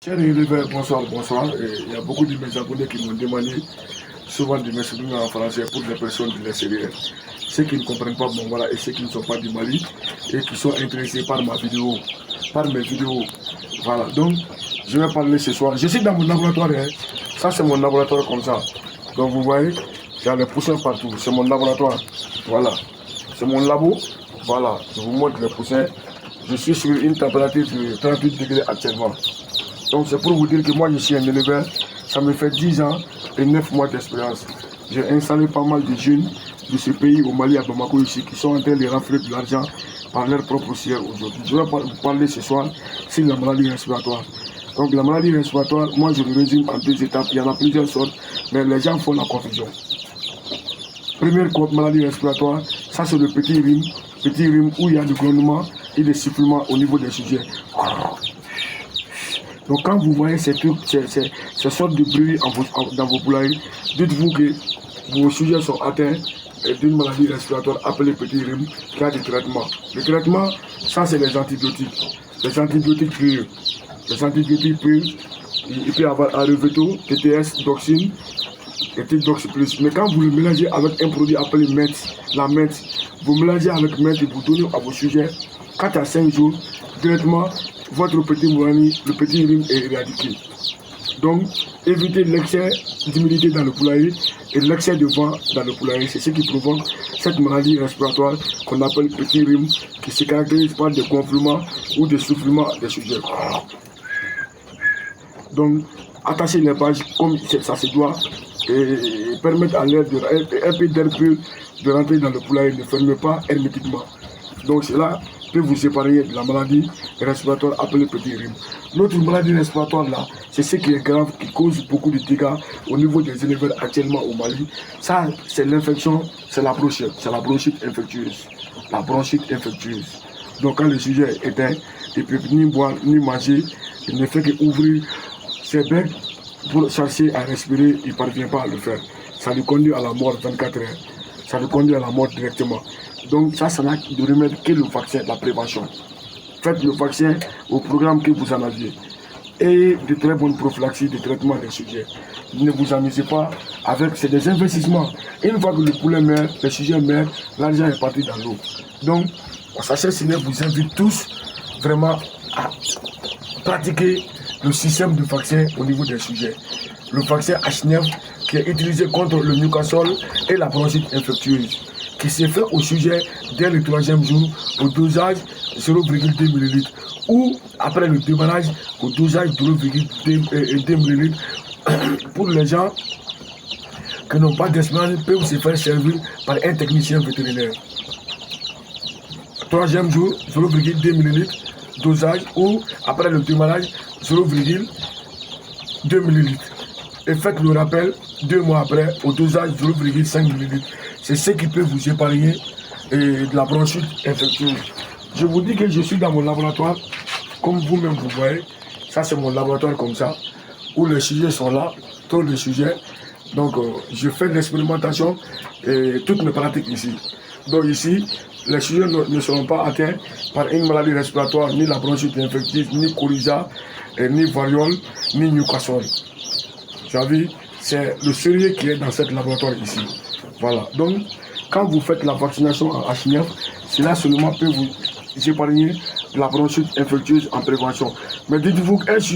Chers éleveurs, bonsoir, bonsoir. Il y a beaucoup de mes abonnés qui m'ont demandé souvent de m'exprimer en français pour les personnes de l'extérieur. Ceux qui ne comprennent pas mon voilà et ceux qui ne sont pas du Mali et qui sont intéressés par ma vidéo, par mes vidéos. Voilà, donc je vais parler ce soir. Je suis dans mon laboratoire, hein. Ça c'est mon laboratoire comme ça. Donc vous voyez, il y a les poussins partout. C'est mon laboratoire. Voilà, c'est mon labo. Voilà, je vous montre les poussins. Je suis sur une température de 38 degrés actuellement. Donc c'est pour vous dire que moi je suis un éleveur, ça me fait 10 ans et 9 mois d'expérience. J'ai installé pas mal de jeunes de ce pays au Mali, à Bamako ici, qui sont en train de rafler de l'argent par leur propre siège aujourd'hui. Je vais vous parler ce soir sur la maladie respiratoire. Donc la maladie respiratoire, moi je le résume en deux étapes, il y en a plusieurs sortes, mais les gens font la confusion. Première maladie respiratoire, ça c'est le petit rhume où il y a du grondement et des sifflements au niveau des sujets. Donc quand vous voyez ces trucs, ces sortes de bruit dans vos poulailles, dites-vous que vos sujets sont atteints d'une maladie respiratoire appelée petit rhume qui a des traitements. Le traitement, ça c'est les antibiotiques. Les antibiotiques purs. Les antibiotiques purs, il peut y avoir Areveto, TTS, Doxine et Dox Plus. Mais quand vous le mélangez avec un produit appelé MET, la MET, vous mélangez avec MET et vous donnez à vos sujets 4 à 5 jours, directement, votre petit mourani, le petit rhume est éradiqué. Donc, évitez l'excès d'humidité dans le poulailler et l'excès de vent dans le poulailler. C'est ce qui provoque cette maladie respiratoire qu'on appelle petit rhume, qui se caractérise par des gonflements ou des soufflements des sujets. Donc, attachez les pages comme ça se doit et permettre à l'air un peu d'air pur de rentrer dans le poulailler. Ne fermez pas hermétiquement. Donc, cela peut vous séparer de la maladie respiratoire appelée petit rhume. L'autre maladie respiratoire là, c'est ce qui est grave, qui cause beaucoup de dégâts au niveau des éleveurs actuellement au Mali. Ça, c'est l'infection, c'est la bronchite infectieuse. La bronchite infectieuse. Donc quand le sujet est éteint, il ne peut ni boire ni manger, il ne fait qu'ouvrir ses becs pour chercher à respirer, il ne parvient pas à le faire. Ça lui conduit à la mort 24 heures. Ça lui conduit à la mort directement. Donc ça n'a de remède que le vaccin, la prévention. Faites le vaccin au programme que vous en aviez. Et de très bonnes prophylaxies de traitement des sujets. Ne vous amusez pas avec, c'est des investissements. Une fois que le poulet meurt, le sujet meurt, l'argent est parti dans l'eau. Donc, Sachet Ciné vous invite tous vraiment à pratiquer le système de vaccin au niveau des sujets. Le vaccin H9 qui est utilisé contre le Newcastle et la bronchite infectieuse, qui s'est fait au sujet dès le 3e jour au dosage 0,2 ml ou après le déballage au dosage 0,2 ml. Pour les gens qui n'ont pas d'expérience, peuvent se faire servir par un technicien vétérinaire. 3e jour 0,2 ml dosage ou après le déballage 0,2 ml. Et faites le rappel 2 mois après au dosage 0,5 ml. C'est ce qui peut vous épargner de la bronchite infectieuse. Je vous dis que je suis dans mon laboratoire, comme vous-même vous voyez. Ça c'est mon laboratoire comme ça, où les sujets sont là, tous les sujets. Donc je fais l'expérimentation et toutes mes pratiques ici. Donc ici, les sujets ne seront pas atteints par une maladie respiratoire, ni la bronchite infectieuse, ni coryza, ni variole, ni Newcastle. Vous savez, c'est le sérieux qui est dans ce laboratoire ici. Voilà. Donc, quand vous faites la vaccination en H9, cela seulement peut vous épargner de la bronchite infectieuse en prévention. Mais dites-vous qu'un sujet